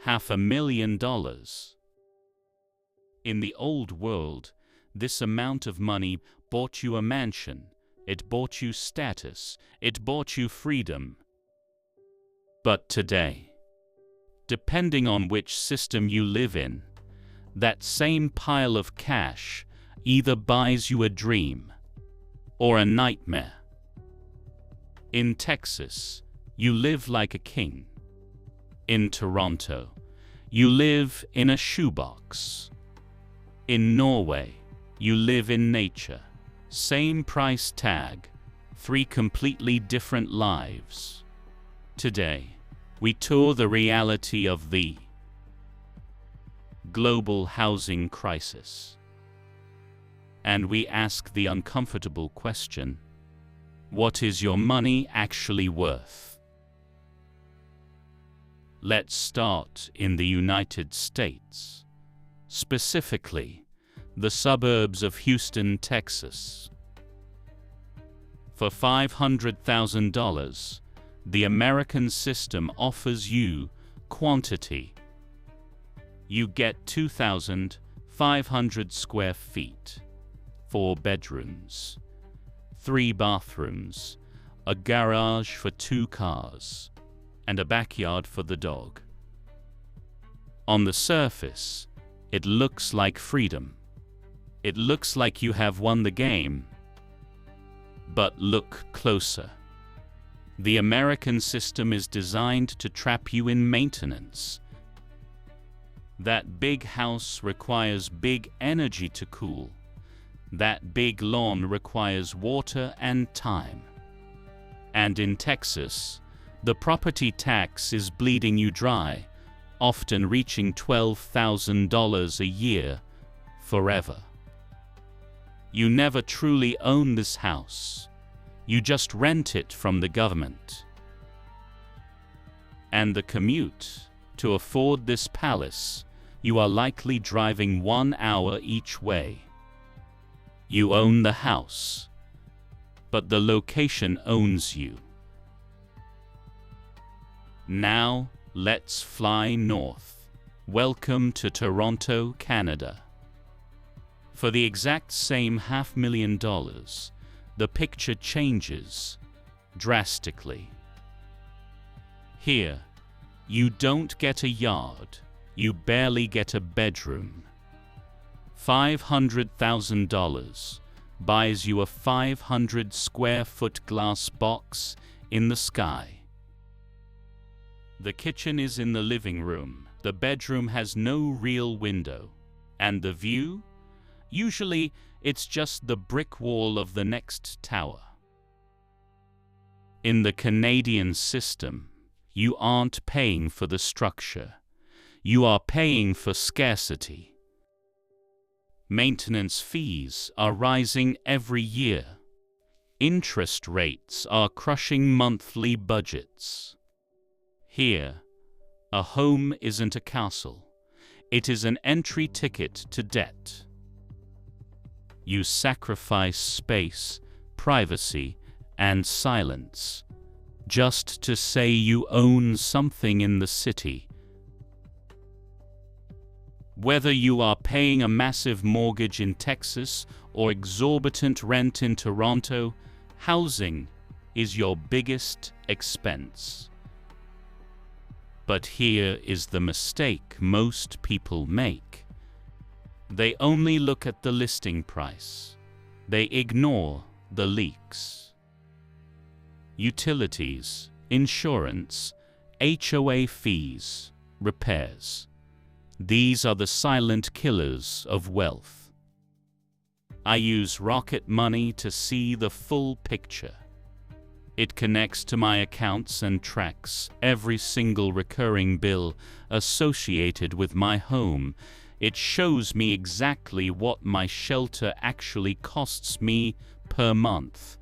$500,000. In the old world, this amount of money bought you a mansion, it bought you status, it bought you freedom. But today, depending on which system you live in, that same pile of cash either buys you a dream or a nightmare. In Texas, you live like a king. In Toronto, you live in a shoebox. In Norway, you live in nature. Same price tag, 3 completely different lives. Today, we tour the reality of the global housing crisis. And we ask the uncomfortable question, what is your money actually worth? Let's start in the United States, specifically the suburbs of Houston, Texas. For $500,000, the American system offers you quantity. You get 2,500 square feet, 4 bedrooms, 3 bathrooms, a garage for 2 cars, and a backyard for the dog. On the surface, it looks like freedom. It looks like you have won the game. But look closer. The American system is designed to trap you in maintenance. That big house requires big energy to cool. That big lawn requires water and time. And in Texas, the property tax is bleeding you dry, often reaching $12,000 a year, forever. You never truly own this house. You just rent it from the government. And the commute, to afford this palace, you are likely driving 1 hour each way. You own the house, but the location owns you. Now, let's fly north. Welcome to Toronto, Canada. For the exact same $500,000, the picture changes drastically. Here, you don't get a yard, you barely get a bedroom. $500,000 buys you a 500 square foot glass box in the sky. The kitchen is in the living room. The bedroom has no real window. And the view? Usually, it's just the brick wall of the next tower. In the Canadian system, you aren't paying for the structure. You are paying for scarcity. Maintenance fees are rising every year. Interest rates are crushing monthly budgets. Here, a home isn't a castle. It is an entry ticket to debt. You sacrifice space, privacy, and silence just to say you own something in the city. Whether you are paying a massive mortgage in Texas or exorbitant rent in Toronto, housing is your biggest expense. But here is the mistake most people make. They only look at the listing price. They ignore the leaks. Utilities, insurance, HOA fees, repairs. These are the silent killers of wealth. I use Rocket Money to see the full picture. It connects to my accounts and tracks every single recurring bill associated with my home. It shows me exactly what my shelter actually costs me per month,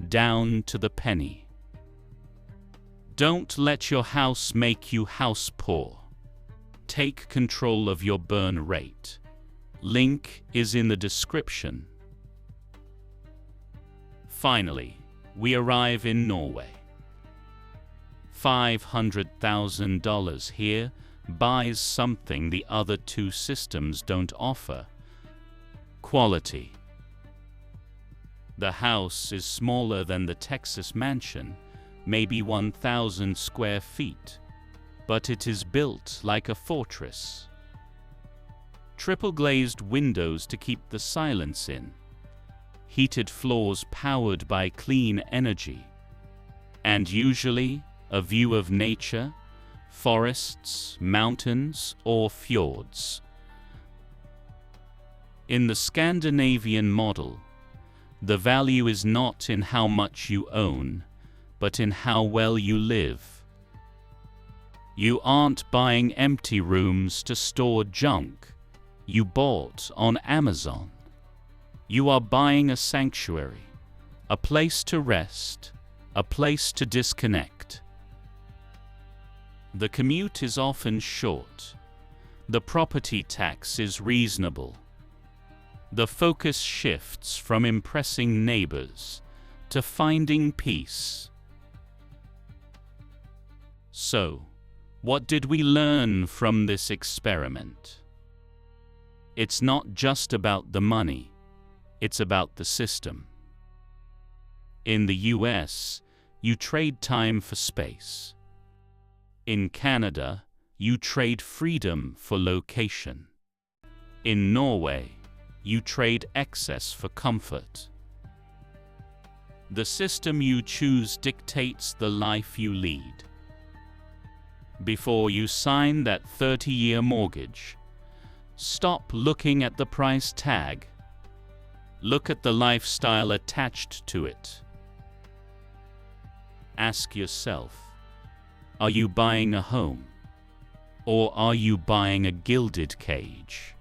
down to the penny. Don't let your house make you house poor. Take control of your burn rate. Link is in the description. Finally, we arrive in Norway. $500,000 here buys something the other two systems don't offer: quality. The house is smaller than the Texas mansion, maybe 1,000 square feet, but it is built like a fortress. Triple glazed windows to keep the silence in, heated floors powered by clean energy, and usually a view of nature, forests, mountains, or fjords. In the Scandinavian model, the value is not in how much you own, but in how well you live. You aren't buying empty rooms to store junk you bought on Amazon. You are buying a sanctuary, a place to rest, a place to disconnect. The commute is often short. The property tax is reasonable. The focus shifts from impressing neighbors to finding peace. So, what did we learn from this experiment? It's not just about the money, it's about the system. In the US, you trade time for space. In Canada, you trade freedom for location. In Norway, you trade excess for comfort. The system you choose dictates the life you lead. Before you sign that 30-year mortgage, stop looking at the price tag. Look at the lifestyle attached to it. Ask yourself, are you buying a home? Or are you buying a gilded cage?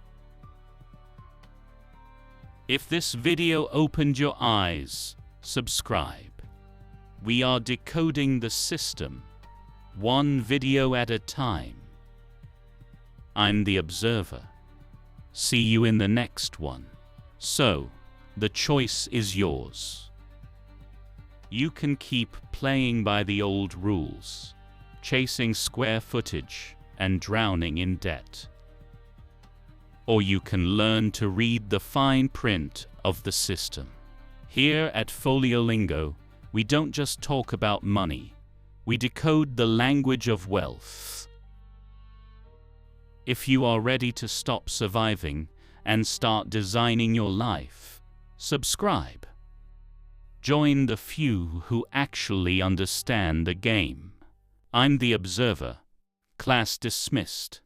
If this video opened your eyes, subscribe. We are decoding the system, one video at a time. I'm the Observer. See you in the next one. So, the choice is yours. You can keep playing by the old rules, chasing square footage and drowning in debt. Or you can learn to read the fine print of the system. Here at Foliolingo, we don't just talk about money, we decode the language of wealth. If you are ready to stop surviving and start designing your life, subscribe. Join the few who actually understand the game. I'm the Observer. Class dismissed.